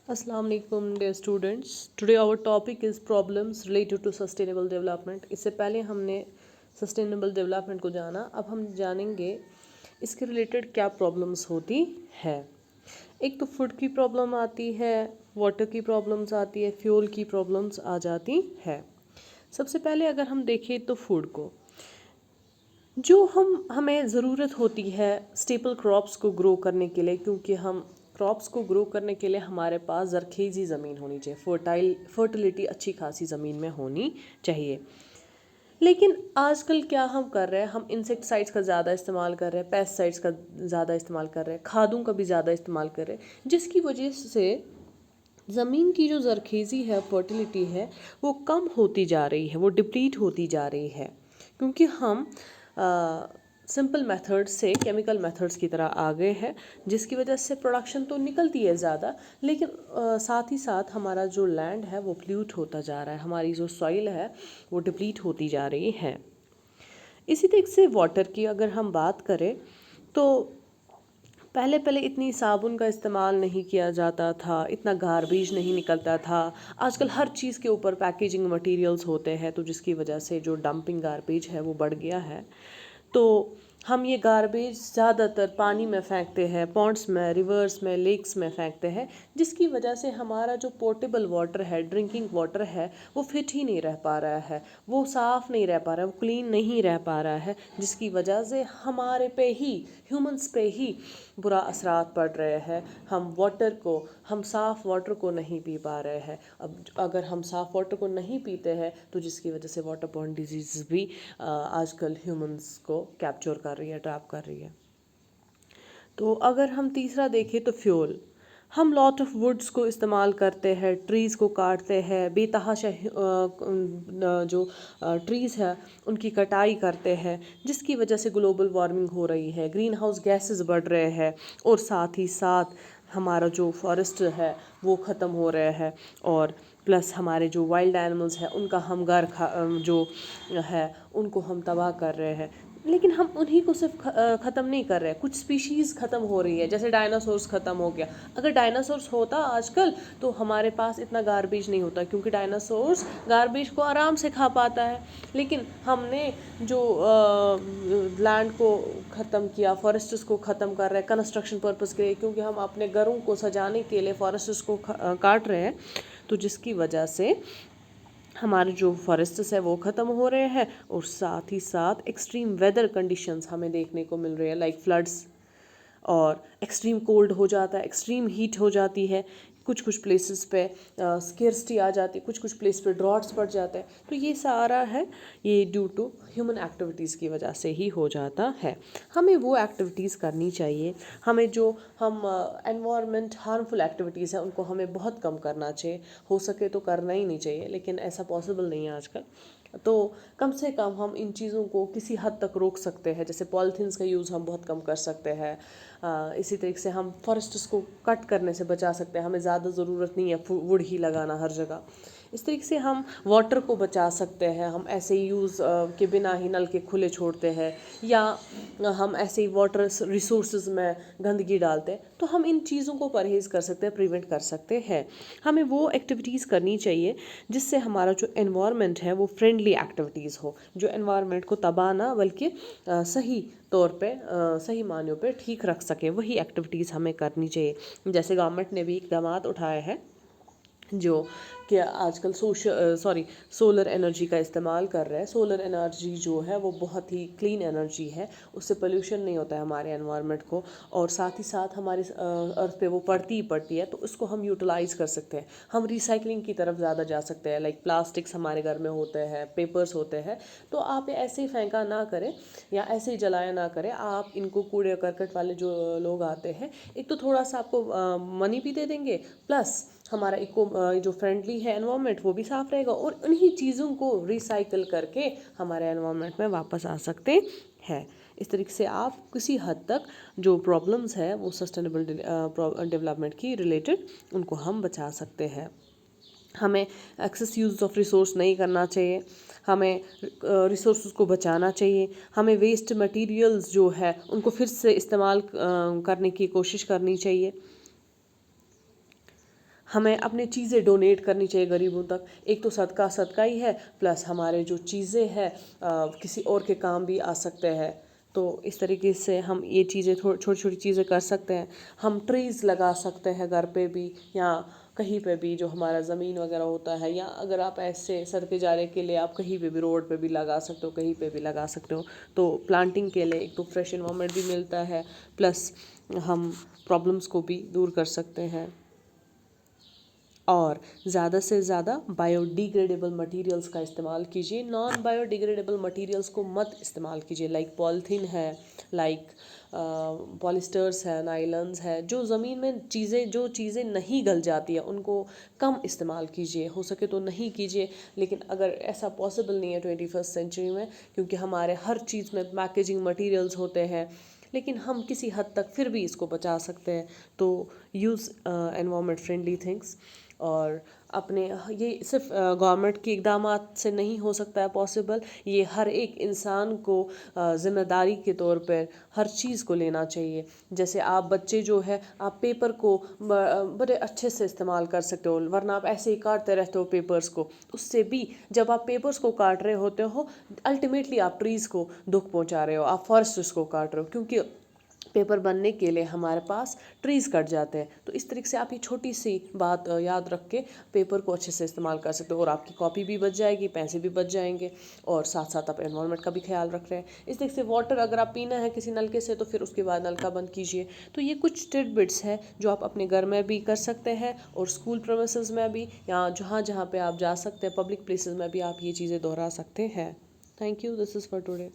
Assalamu alaikum dear students. Today our topic is problems related to sustainable development. इससे पहले हमने sustainable development को जाना, अब हम जानेंगे इसके related क्या problems होती है। एक तो food की problem आती है, water की problems आती है, fuel की problems आ जाती है। सबसे पहले अगर हम देखें तो food को, जो हमें ज़रूरत होती है स्टेपल क्रॉप्स को ग्रो करने के लिए, क्योंकि हम क्रॉप्स को ग्रो करने के लिए हमारे पास ज़रख़ेज़ी ज़मीन होनी चाहिए, फर्टिलिटी अच्छी खासी ज़मीन में होनी चाहिए। लेकिन आजकल क्या हम कर रहे हैं, हम इंसेक्टिसाइड्स का ज़्यादा इस्तेमाल कर रहे हैं, पेस्टिसाइड्स का ज़्यादा इस्तेमाल कर रहे हैं, खादों का भी ज़्यादा इस्तेमाल कर रहे हैं, जिसकी वजह से ज़मीन की जो ज़रख़ेज़ी है, फर्टिलिटी है, वो कम होती जा रही है, वो डिप्लीट होती जा रही है, क्योंकि हम सिंपल मेथड से केमिकल मेथड्स की तरह आ गए हैं, जिसकी वजह से प्रोडक्शन तो निकलती है ज़्यादा, लेकिन साथ ही साथ हमारा जो लैंड है वो पोल्यूट होता जा रहा है, हमारी जो सॉइल है वो डिप्लीट होती जा रही है। इसी तरीके से वाटर की अगर हम बात करें तो पहले इतनी साबुन का इस्तेमाल नहीं किया जाता था, इतना गार्बेज नहीं निकलता था। आजकल हर चीज़ के ऊपर पैकेजिंग मटेरियल्स होते हैं, तो जिसकी वजह से जो डंपिंग गार्बेज है वो बढ़ गया है। तो हम ये गार्बेज ज़्यादातर पानी में फेंकते हैं, पॉन्ड्स में, रिवर्स में, लेक्स में फेंकते हैं, जिसकी वजह से हमारा जो पोर्टेबल वाटर है, ड्रिंकिंग वाटर है, वो फिट ही नहीं रह पा रहा है, वो साफ़ नहीं रह पा रहा है, वो क्लीन नहीं रह पा रहा है, जिसकी वजह से हमारे पे ही, ह्यूमंस पे ही बुरा असरात पड़ रहे हैं। हम साफ़ वाटर को नहीं पी पा रहे हैं। अब अगर हम साफ़ वाटर को नहीं पीते हैं तो जिसकी वजह से वाटर बॉर्न डिजीज़ भी आजकल ह्यूमंस को कैप्चर कर रही है, ट्रैप कर रही है। तो अगर हम तीसरा देखें तो फ्यूल, हम लॉट ऑफ वुड्स को इस्तेमाल करते हैं, ट्रीज़ को काटते हैं, बेतहाशा जो ट्रीज़ है उनकी कटाई करते हैं, जिसकी वजह से ग्लोबल वार्मिंग हो रही है, ग्रीन हाउस गैसेस बढ़ रहे हैं, और साथ ही साथ हमारा जो फॉरेस्ट है वो ख़त्म हो रहा है, और प्लस हमारे जो वाइल्ड एनिमल्स हैं उनका हम जो है उनको हम तबाह कर रहे हैं। लेकिन हम उन्हीं को सिर्फ ख़त्म नहीं कर रहे हैं, कुछ स्पीशीज़ ख़त्म हो रही है, जैसे डायनासोर्स ख़त्म हो गया। अगर डायनासोर्स होता आजकल तो हमारे पास इतना गार्बेज नहीं होता, क्योंकि डायनासोर्स गार्बेज को आराम से खा पाता है। लेकिन हमने जो लैंड को ख़त्म किया, फॉरेस्ट्स को ख़त्म कर रहे हैं कंस्ट्रक्शन पर्पज़ के लिए, क्योंकि हम अपने घरों को सजाने के लिए फॉरेस्ट्स को काट रहे हैं, तो जिसकी वजह से हमारे जो फॉरेस्ट्स है वो ख़त्म हो रहे हैं, और साथ ही साथ एक्सट्रीम वेदर कंडीशंस हमें देखने को मिल रही है, लाइक फ्लड्स, और एक्सट्रीम कोल्ड हो जाता है, एक्सट्रीम हीट हो जाती है, कुछ प्लेसेस पे स्केर्सिटी आ जाती है, कुछ प्लेस पे ड्रॉट्स पड़ जाते हैं। तो ये सारा है, ये ड्यू टू ह्यूमन एक्टिविटीज़ की वजह से ही हो जाता है। हमें वो एक्टिविटीज़ करनी चाहिए, हमें जो हम एनवायरनमेंट हार्मफुल एक्टिविटीज़ हैं उनको हमें बहुत कम करना चाहिए, हो सके तो करना ही नहीं चाहिए, लेकिन ऐसा पॉसिबल नहीं है आजकल। तो कम से कम हम इन चीज़ों को किसी हद तक रोक सकते हैं, जैसे पॉलीथीन्स का यूज़ हम बहुत कम कर सकते हैं। इसी तरीके से हम फॉरेस्ट्स को कट करने से बचा सकते हैं, हमें ज़्यादा ज़रूरत नहीं है वुड ही लगाना हर जगह। इस तरीके से हम वाटर को बचा सकते हैं, हम ऐसे ही यूज़ के बिना ही नल के खुले छोड़ते हैं, या हम ऐसे ही वाटर रिसोर्सेज में गंदगी डालते हैं, तो हम इन चीज़ों को परहेज़ कर सकते हैं, प्रिवेंट कर सकते हैं। हमें वो एक्टिविटीज़ करनी चाहिए जिससे हमारा जो एनवायरनमेंट है वो फ्रेंडली एक्टिविटीज़ हो, जो एनवायरनमेंट को तबाह ना बल्कि सही तौर पे सही मायनों पे ठीक रख सके, वही एक्टिविटीज़ हमें करनी चाहिए। जैसे गवर्नमेंट ने भी इक़दामात उठाए हैं, जो कि आजकल सोलर एनर्जी का इस्तेमाल कर रहे हैं। सोलर एनर्जी जो है वो बहुत ही क्लीन एनर्जी है, उससे पोल्यूशन नहीं होता है हमारे एनवायरनमेंट को, और साथ ही साथ हमारे अर्थ पे वो पड़ती ही पड़ती है, तो उसको हम यूटिलाइज़ कर सकते हैं। हम रिसाइकलिंग की तरफ ज़्यादा जा सकते हैं, लाइक प्लास्टिक्स हमारे घर में होते हैं, पेपर्स होते हैं, तो आप ऐसे ही फेंका ना करें या ऐसे ही जलाया ना करें, आप इनको कूड़े करकट वाले जो लोग आते हैं, एक तो थोड़ा सा आपको मनी भी दे देंगे, प्लस हमारा जो फ्रेंडली है एनवायरनमेंट वो भी साफ़ रहेगा, और उन्हीं चीज़ों को रिसाइकल करके हमारे एनवायरनमेंट में वापस आ सकते हैं। इस तरीके से आप किसी हद तक जो प्रॉब्लम्स है वो सस्टेनेबल डेवलपमेंट की रिलेटेड उनको हम बचा सकते हैं। हमें एक्सेस यूज़ ऑफ रिसोर्स नहीं करना चाहिए, हमें रिसोर्स को बचाना चाहिए, हमें वेस्ट मटेरियल्स जो है उनको फिर से इस्तेमाल करने की कोशिश करनी चाहिए। ہمیں اپنی چیزیں ڈونیٹ کرنی چاہیے غریبوں تک. ایک تو صدقہ ہی ہے، پلس ہمارے جو چیزیں ہیں کسی اور کے کام بھی آ سکتے ہیں. تو اس طریقے سے ہم یہ چیزیں چھوٹی چھوٹی چیزیں کر سکتے ہیں. ہم ٹریز لگا سکتے ہیں گھر پہ بھی یا کہیں پہ بھی جو ہمارا زمین وغیرہ ہوتا ہے، یا اگر آپ ایسے صدقے جاریہ کے لیے آپ کہیں پہ بھی روڈ پہ بھی لگا سکتے ہو، کہیں پہ بھی لگا سکتے ہو. تو پلانٹنگ کے لیے ایک تو فریش انوائرمنٹ بھی ملتا ہے، پلس ہم پرابلمس کو بھی دور کر سکتے ہیں. اور زیادہ سے زیادہ بایو ڈیگریڈیبل مٹیریلس کا استعمال کیجیے. نان بایو ڈیگریڈیبل مٹیریلس کو مت استعمال کیجیے، لائک پالیتھین ہے، لائک پولیسٹرس ہے، نائلنز ہے. جو چیزیں نہیں گل جاتی ہیں ان کو کم استعمال کیجیے، ہو سکے تو نہیں کیجیے. لیکن اگر ایسا پاسبل نہیں ہے 21st سینچری میں، کیونکہ ہمارے ہر چیز میں پیکیجنگ مٹیریلز ہوتے ہیں، لیکن ہم کسی حد تک پھر بھی اس کو بچا سکتے ہیں. تو یوز انوائرمنٹ فرینڈلی تھنگس. اور اپنے یہ صرف گورنمنٹ کے اقدامات سے نہیں ہو سکتا ہے پاسبل، یہ ہر ایک انسان کو ذمہ داری کے طور پر ہر چیز کو لینا چاہیے. جیسے آپ بچے جو ہے، آپ پیپر کو بڑے اچھے سے استعمال کر سکتے ہو، ورنہ آپ ایسے ہی کاٹتے رہتے ہو پیپرز کو. اس سے بھی جب آپ پیپرز کو کاٹ رہے ہوتے ہو، الٹیمیٹلی آپ ٹریز کو دکھ پہنچا رہے ہو، آپ فارسٹس کو کاٹ رہے ہو، کیونکہ پیپر بننے کے لیے ہمارے پاس ٹریز کٹ جاتے ہیں. تو اس طریقے سے آپ یہ چھوٹی سی بات یاد رکھ کے پیپر کو اچھے سے استعمال کر سکتے ہو، اور آپ کی کاپی بھی بچ جائے گی، پیسے بھی بچ جائیں گے، اور ساتھ ساتھ آپ انوائرمنٹ کا بھی خیال رکھ رہے ہیں. اس طریقے سے واٹر اگر آپ پینا ہے کسی نلکے سے تو پھر اس کے بعد نلکا بند کیجیے. تو یہ کچھ ٹڈ بٹس ہے جو آپ اپنے گھر میں بھی کر سکتے ہیں، اور اسکول پریمیسز میں بھی، یا جہاں جہاں پہ آپ جا سکتے ہیں پبلک پلیسز میں بھی آپ یہ چیزیں دہرا سکتے ہیں. Thank you. This is for today.